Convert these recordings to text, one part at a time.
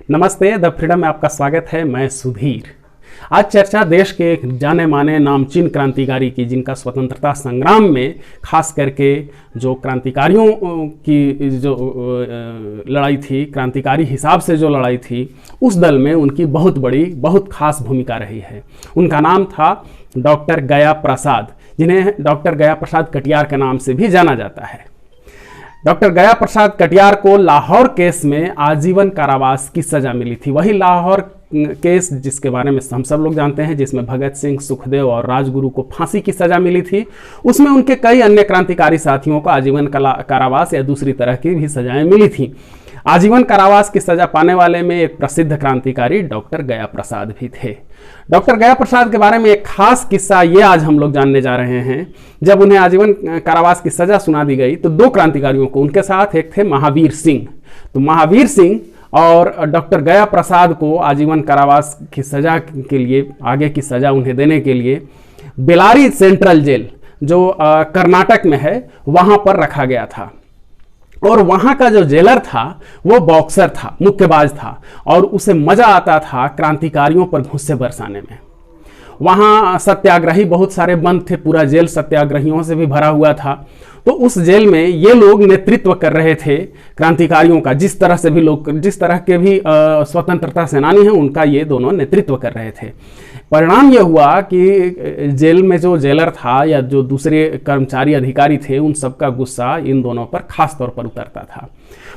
नमस्ते, the freedom में आपका स्वागत है। मैं सुधीर। आज चर्चा देश के एक जाने माने नामचीन क्रांतिकारी की, जिनका स्वतंत्रता संग्राम में खास करके जो क्रांतिकारियों की जो लड़ाई थी, क्रांतिकारी हिसाब से जो लड़ाई थी, उस दल में उनकी बहुत बड़ी, बहुत खास भूमिका रही है। उनका नाम था डॉक्टर गया प्रसाद, जिन्हें डॉक्टर गया प्रसाद कटियार के नाम से भी जाना जाता है। डॉक्टर गया प्रसाद कटियार को लाहौर केस में आजीवन कारावास की सजा मिली थी। वही लाहौर केस जिसके बारे में हम सब लोग जानते हैं, जिसमें भगत सिंह, सुखदेव और राजगुरु को फांसी की सजा मिली थी। उसमें उनके कई अन्य क्रांतिकारी साथियों को आजीवन कारावास या दूसरी तरह की भी सजाएं मिली थी। आजीवन कारावास की सजा पाने वाले में एक प्रसिद्ध क्रांतिकारी डॉक्टर गया प्रसाद भी थे। डॉक्टर गया प्रसाद के बारे में एक खास किस्सा ये आज हम लोग जानने जा रहे हैं। जब उन्हें आजीवन कारावास की सजा सुना दी गई तो दो क्रांतिकारियों को, उनके साथ एक थे महावीर सिंह। तो महावीर सिंह और डॉक्टर गया प्रसाद को आजीवन कारावास की सजा के लिए, आगे की सजा उन्हें देने के लिए बेलारी सेंट्रल जेल जो कर्नाटक में है, वहां पर रखा गया था। और वहां का जो जेलर था वो बॉक्सर था, मुक्केबाज था, और उसे मजा आता था क्रांतिकारियों पर घुस्से बरसाने में। वहां सत्याग्रही बहुत सारे बंद थे, पूरा जेल सत्याग्रहियों से भी भरा हुआ था। तो उस जेल में ये लोग नेतृत्व कर रहे थे क्रांतिकारियों का। जिस तरह के भी स्वतंत्रता सेनानी हैं, उनका ये दोनों नेतृत्व कर रहे थे। परिणाम यह हुआ कि जेल में जो जेलर था या जो दूसरे कर्मचारी अधिकारी थे, उन सबका गुस्सा इन दोनों पर खास तौर पर उतरता था।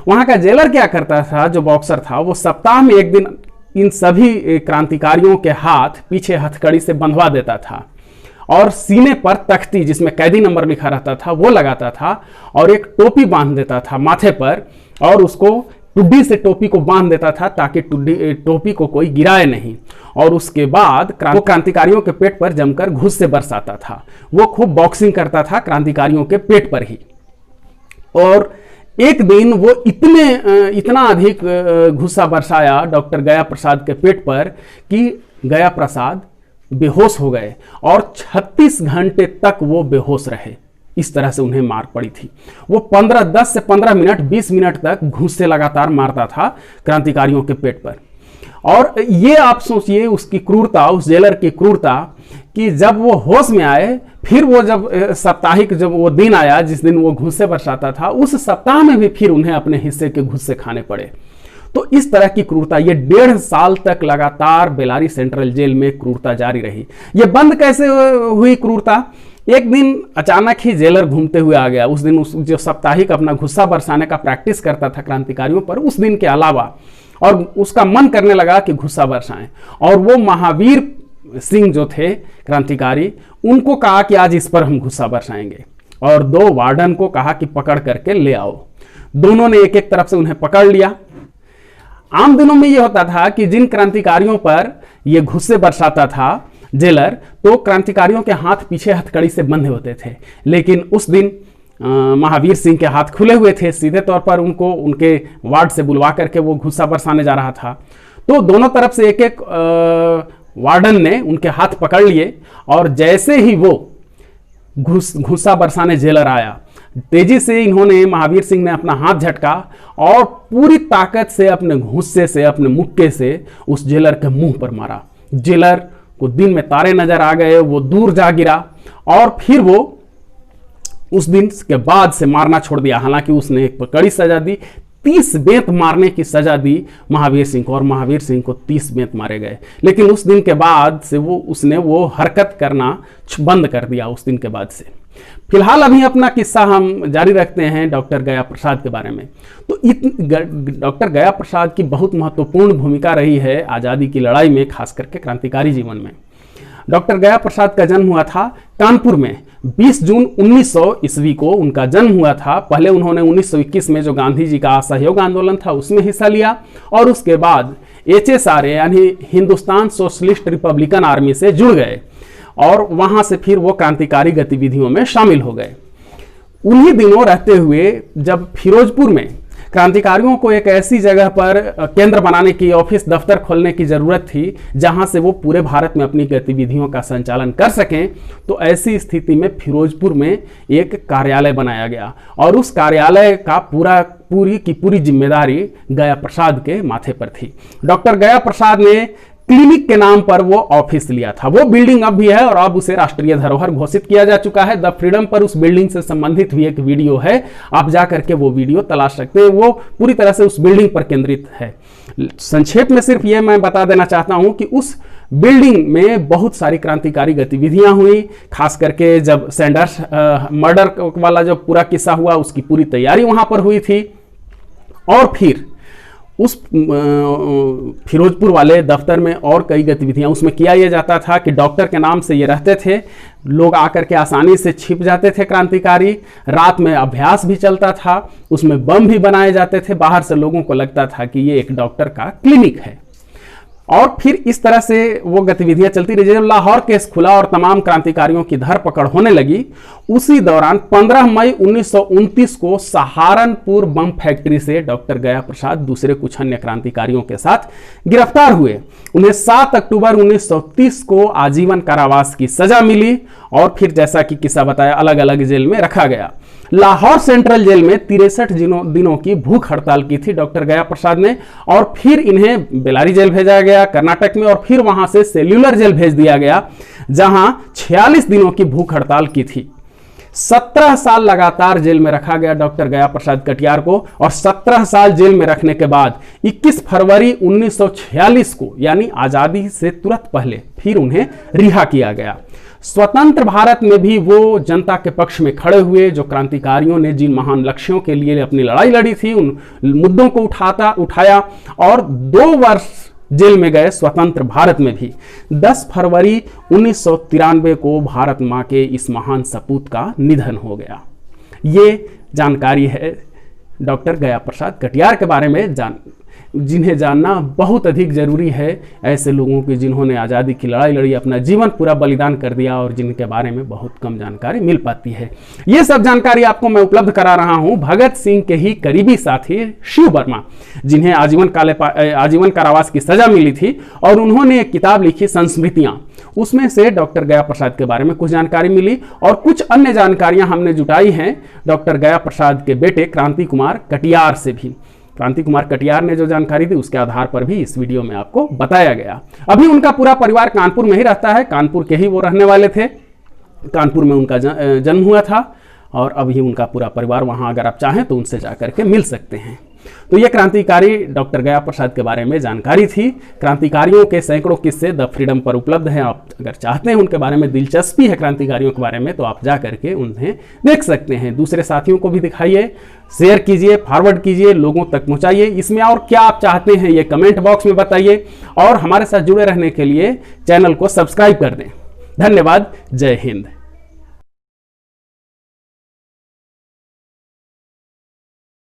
वहाँ का जेलर क्या करता था, जो बॉक्सर था, वो सप्ताह में एक दिन इन सभी क्रांतिकारियों के हाथ पीछे हथकड़ी से बंधवा देता था और सीने पर तख्ती जिसमें कैदी नंबर लिखा रहता था वो लगाता था, और एक टोपी बांध देता था माथे पर, और उसको टुड्डी से टोपी को बांध देता था ताकि टोपी को कोई गिराए नहीं। और उसके बाद वो क्रांतिकारियों के पेट पर जमकर घुस से बरसाता था। वो खूब बॉक्सिंग करता था क्रांतिकारियों के पेट पर ही। और एक दिन वो इतना अधिक घुस्सा बरसाया डॉक्टर गया प्रसाद के पेट पर कि गया प्रसाद बेहोश हो गए और 36 घंटे तक वो बेहोश रहे। इस तरह से उन्हें मार पड़ी थी। वो 10 से 15 मिनट, 20 मिनट तक घुस्से लगातार मारता था क्रांतिकारियों के पेट पर। और ये आप सोचिए उसकी क्रूरता, उस जेलर की क्रूरता, कि जब वो होश में आए, फिर वो जब साप्ताहिक जब वो दिन आया जिस दिन वो घुस्से बरसाता था, उस सप्ताह में भी फिर उन्हें अपने हिस्से के घुस्से खाने पड़े। तो इस तरह की क्रूरता ये 1.5 साल तक लगातार बेलारी सेंट्रल जेल में क्रूरता जारी रही। ये बंद कैसे हुई क्रूरता? एक दिन अचानक ही जेलर घूमते हुए आ गया। उस दिन जो साप्ताहिक अपना गुस्सा बरसाने का प्रैक्टिस करता था क्रांतिकारियों पर, उस दिन के अलावा, और उसका मन करने लगा कि गुस्सा बरसाएं। और वो महावीर सिंह जो थे क्रांतिकारी, उनको कहा कि आज इस पर हम गुस्सा बरसाएंगे, और 2 वार्डन को कहा कि पकड़ करके ले आओ। दोनों ने एक एक तरफ से उन्हें पकड़ लिया। आम दिनों में यह होता था कि जिन क्रांतिकारियों पर यह गुस्से बरसाता था जेलर, तो क्रांतिकारियों के हाथ पीछे हथकड़ी से बंधे होते थे। लेकिन उस दिन महावीर सिंह के हाथ खुले हुए थे। सीधे तौर पर उनको उनके वार्ड से बुलवा करके वो गुस्सा बरसाने जा रहा था। तो दोनों तरफ से एक एक वार्डन ने उनके हाथ पकड़ लिए, और जैसे ही वो गुस्सा बरसाने जेलर आया, तेजी से इन्होंने, महावीर सिंह ने अपना हाथ झटका और पूरी ताकत से अपने घुस्से से, अपने मुक्के से उस जेलर के मुंह पर मारा। जेलर को दिन में तारे नजर आ गए, वो दूर जा गिरा, और फिर वो उस दिन के बाद से मारना छोड़ दिया। हालांकि उसने एक कड़ी सजा दी, 30 बेंत मारने की सजा दी महावीर सिंह को, और महावीर सिंह को 30 बेंत मारे गए। लेकिन उस दिन के बाद से उसने वो हरकत करना बंद कर दिया। उस दिन के बाद से फिलहाल अभी अपना किस्सा हम जारी रखते हैं डॉक्टर गया प्रसाद के बारे में। तो डॉक्टर गया प्रसाद की बहुत महत्वपूर्ण भूमिका रही है आज़ादी की लड़ाई में, खास करके क्रांतिकारी जीवन में। डॉक्टर गया प्रसाद का जन्म हुआ था कानपुर में 20 जून 1900 ईस्वी को उनका जन्म हुआ था। पहले उन्होंने 1921 में जो गांधी जी का असहयोग आंदोलन था उसमें हिस्सा लिया, और उसके बाद HSRA यानी हिंदुस्तान सोशलिस्ट रिपब्लिकन आर्मी से जुड़ गए, और वहां से फिर वो क्रांतिकारी गतिविधियों में शामिल हो गए। उन्हीं दिनों रहते हुए जब फिरोजपुर में क्रांतिकारियों को एक ऐसी जगह पर केंद्र बनाने की, ऑफिस दफ्तर खोलने की ज़रूरत थी जहां से वो पूरे भारत में अपनी गतिविधियों का संचालन कर सकें। तो ऐसी स्थिति में फिरोजपुर में एक कार्यालय बनाया गया और उस कार्यालय का पूरी की पूरी जिम्मेदारी गया प्रसाद के माथे पर थी। डॉक्टर गया प्रसाद ने क्लिनिक के नाम पर वो ऑफिस लिया था। वो बिल्डिंग अब भी है और अब उसे राष्ट्रीय धरोहर घोषित किया जा चुका है। द फ्रीडम पर उस बिल्डिंग से संबंधित भी एक वीडियो है, आप जा करके वो वीडियो तलाश सकते हैं। वो पूरी तरह से उस बिल्डिंग पर केंद्रित है। संक्षेप में सिर्फ ये मैं बता देना चाहता हूं कि उस बिल्डिंग में बहुत सारी क्रांतिकारी गतिविधियां हुई। खास करके जब सैंडर्स मर्डर वाला जो पूरा किस्सा हुआ, उसकी पूरी तैयारी वहां पर हुई थी। और फिर उस फिरोजपुर वाले दफ्तर में और कई गतिविधियां उसमें किया यह जाता था कि डॉक्टर के नाम से ये रहते थे, लोग आकर के आसानी से छिप जाते थे क्रांतिकारी। रात में अभ्यास भी चलता था, उसमें बम भी बनाए जाते थे। बाहर से लोगों को लगता था कि ये एक डॉक्टर का क्लिनिक है। और फिर इस तरह से वो गतिविधियां चलती रही। जब लाहौर केस खुला और तमाम क्रांतिकारियों की धरपकड़ होने लगी, उसी दौरान 15 मई 1929 को सहारनपुर बम फैक्ट्री से डॉक्टर गया प्रसाद दूसरे कुछ अन्य क्रांतिकारियों के साथ गिरफ्तार हुए। उन्हें 7 अक्टूबर 1930 को आजीवन कारावास की सजा मिली और फिर जैसा कि किस्सा बताया, अलग अलग जेल में रखा गया। लाहौर सेंट्रल जेल में 63 दिनों की भूख हड़ताल की थी डॉक्टर गया प्रसाद ने, और फिर इन्हें बेलारी जेल भेजा गया कर्नाटक में, और फिर वहां से सेल्यूलर जेल भेज दिया गया जहां 46 दिनों की भूख हड़ताल की थी। 17 साल लगातार जेल में रखा गया डॉक्टर गया प्रसाद कटियार को, और 17 साल जेल में रखने के बाद 21 फरवरी 1946 को, यानी आजादी से तुरंत पहले, फिर उन्हें रिहा किया गया। स्वतंत्र भारत में भी वो जनता के पक्ष में खड़े हुए, जो क्रांतिकारियों ने जिन महान लक्ष्यों के लिए अपनी लड़ाई लड़ी थी, उन मुद्दों को उठाया और 2 वर्ष जेल में गए। स्वतंत्र भारत में भी 10 फरवरी 1993 को भारत मां के इस महान सपूत का निधन हो गया। ये जानकारी है डॉक्टर गया प्रसाद कटियार के बारे में, जिन्हें जानना बहुत अधिक जरूरी है। ऐसे लोगों की जिन्होंने आज़ादी की लड़ाई लड़ी, अपना जीवन पूरा बलिदान कर दिया और जिनके बारे में बहुत कम जानकारी मिल पाती है। ये सब जानकारी आपको मैं उपलब्ध करा रहा हूं भगत सिंह के ही करीबी साथी शिव वर्मा, जिन्हें आजीवन कारावास की सजा मिली थी, और उन्होंने एक किताब लिखी संस्मृतियां। उसमें से डॉक्टर गया प्रसाद के बारे में कुछ जानकारी मिली और कुछ अन्य जानकारियां हमने जुटाई हैं डॉक्टर गया प्रसाद के बेटे क्रांति कुमार कटियार से भी। क्रांति कुमार कटियार ने जो जानकारी दी उसके आधार पर भी इस वीडियो में आपको बताया गया। अभी उनका पूरा परिवार कानपुर में ही रहता है, कानपुर के ही वो रहने वाले थे। कानपुर में उनका जन्म हुआ था और अभी उनका पूरा परिवार वहाँ, अगर आप चाहें तो उनसे जाकर के मिल सकते हैं। तो ये क्रांतिकारी डॉक्टर गया प्रसाद के बारे में जानकारी थी। क्रांतिकारियों के सैकड़ों किस्से द फ्रीडम पर उपलब्ध हैं। आप अगर चाहते हैं, उनके बारे में दिलचस्पी है क्रांतिकारियों के बारे में, तो आप जा करके उन्हें देख सकते हैं। दूसरे साथियों को भी दिखाइए, शेयर कीजिए, फॉरवर्ड कीजिए, लोगों तक पहुंचाइए। इसमें और क्या आप चाहते हैं ये कमेंट बॉक्स में बताइए, और हमारे साथ जुड़े रहने के लिए चैनल को सब्सक्राइब कर दें। धन्यवाद। जय हिंद।